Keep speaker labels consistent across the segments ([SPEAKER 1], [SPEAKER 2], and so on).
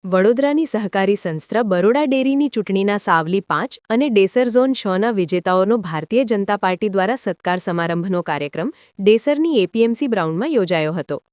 [SPEAKER 1] વડોદરાની સહકારી સંસ્થા બરોડા ડેરીની ચૂંટણીના સાવલી 5 અને ડેસર ઝોન 6ના વિજેતાઓનો ભારતીય જનતા પાર્ટી દ્વારા સત્કાર સમારંભનો કાર્યક્રમ ડેસરની એપીએમસી ગ્રાઉન્ડમાં યોજાયો હતો।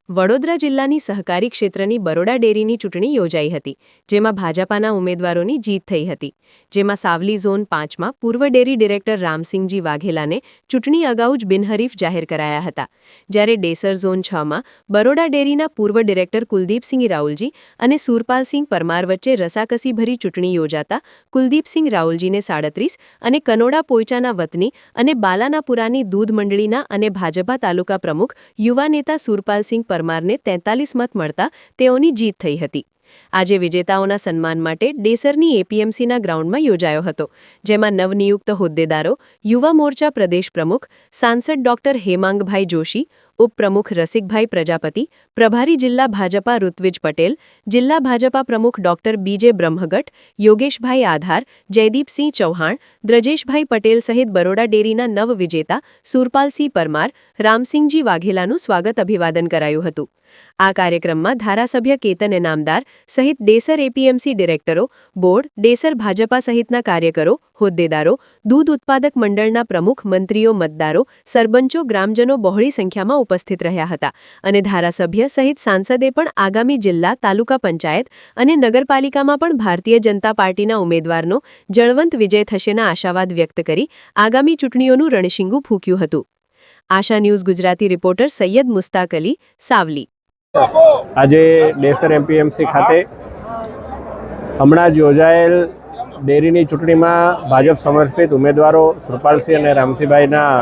[SPEAKER 1] વડોદરા જિલ્લાની સહકારી ક્ષેત્રની બરોડા ડેરીની ચૂંટણી યોજાઈ હતી, જેમાં ભાજપાના ઉમેદવારોની જીત થઈ હતી, જેમાં સાવલી ઝોન 5માં પૂર્વ ડેરી ડિરેક્ટર રામસિંહજી વાઘેલાને ચૂંટણી અગાઉ જ બિનહરીફ જાહેર કરાયા હતા, જ્યારે ડેસર ઝોન 6માં બરોડા ડેરીના પૂર્વ ડિરેક્ટર કુલદીપસિંહ રાઉલજી અને સુરપાલસિંહ પરમાર વચ્ચે રસાકસીભરી ચૂંટણી યોજાતા કુલદીપસિંહ રાઉલજીને 37 અને કનોડા પોઈચાના વતની અને બાલાનાપુરાની દૂધ મંડળીના અને ભાજપા તાલુકા પ્રમુખ યુવા નેતા સુરપાલસિંહ પરમારને 43 મત મળતા તેઓની જીત થઈ હતી। આજે વિજેતાઓના સન્માન માટે ડેસરની એપીએમસીના ગ્રાઉન્ડમાં યોજાયો હતો, જેમાં નવનિયુક્ત હોદ્દેદારો, યુવા મોરચા પ્રદેશ પ્રમુખ, સાંસદ ડોક્ટર હેમાંગભાઈ જોશી, ઉપપ્રમુખ રસિકભાઈ પ્રજાપતિ, પ્રભારી જિલ્લા ભાજપા ઋત્વિજ પટેલ, જિલ્લા ભાજપા પ્રમુખ ડોક્ટર બીજે બ્રહ્મગટ, યોગેશભાઈ આધાર, જયદીપસિંહ ચૌહાણ, દ્રજેશભાઈ પટેલ સહિત બરોડા ડેરીના નવ વિજેતા સુરપાલસિંહ પરમાર, રામસિંહજી વાઘેલાનું સ્વાગત અભિવાદન કરાયું હતું। આ કાર્યક્રમમાં ધારાસભ્ય કેતન ઇનામદાર સહિત ડેસર એપીએમસી ડિરેક્ટરો, બોર્ડ, ડેસર ભાજપા સહિતના કાર્યકરો, હોદ્દેદારો, દૂધ ઉત્પાદક મંડળના પ્રમુખ, મંત્રીઓ, મતદારો, સરપંચો, ગ્રામજનો બહોળી સંખ્યામાં ઉપસ્થિત રહ્યા હતા અને ધારાસભ્ય સહિત સાંસદે પણ આગામી જિલ્લા, તાલુકા પંચાયત અને નગરપાલિકામાં પણ ભારતીય જનતા પાર્ટીના ઉમેદવારનો જળવંત વિજય થશેના આશાવાદ વ્યક્ત કરી આગામી ચૂંટણીઓનું રણશીંગું ફૂંક્યું હતું। આશા ન્યૂઝ ગુજરાતી રિપોર્ટર સૈયદ મુસ્તાક અલી, સાવલી।
[SPEAKER 2] આજે ડેસર એપીએમસી ખાતે હમણાં જ યોજાયેલ ડેરીની ચૂંટણીમાં ભાજપ સમર્થિત ઉમેદવારો સુરપાલસિંહ અને રામસિંહભાઈના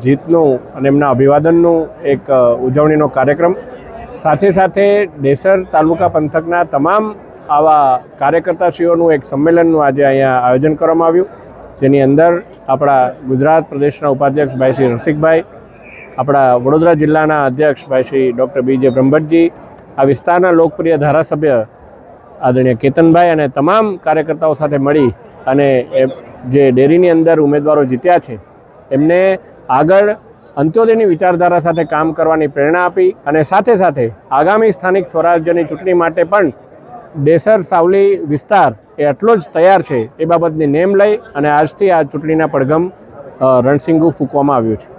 [SPEAKER 2] જીતનું અને એમના અભિવાદનનું એક ઉજવણીનો કાર્યક્રમ, સાથે સાથે ડેસર તાલુકા પંથકના તમામ આવા કાર્યકર્તાશ્રીઓનું એક સંમેલનનું આજે અહીંયા આયોજન કરવામાં આવ્યું, જેની અંદર આપણા ગુજરાત પ્રદેશના ઉપાધ્યક્ષ ભાઈ શ્રી રસિકભાઈ, આપણા વડોદરા જિલ્લાના અધ્યક્ષ ભાઈ શ્રી ડૉક્ટર બીજે બ્રહ્મભટ્ટજી, આ વિસ્તારના લોકપ્રિય ધારાસભ્ય આદરણીય કેતનભાઈ અને તમામ કાર્યકર્તાઓ સાથે મળી અને જે ડેરીની અંદર ઉમેદવારો જીત્યા છે એમને આગળ અંત્યોદયની વિચારધારા સાથે કામ કરવાની પ્રેરણા આપી અને સાથે સાથે આગામી સ્થાનિક સ્વરાજ્યની ચૂંટણી માટે પણ ડેસર સાવલી વિસ્તાર એ એટલો જ તૈયાર છે એ બાબતની નેમ લઈ અને આજથી આ ચૂંટણીના પડઘમ રણસિંગુ ફૂંકવામાં આવ્યું છે।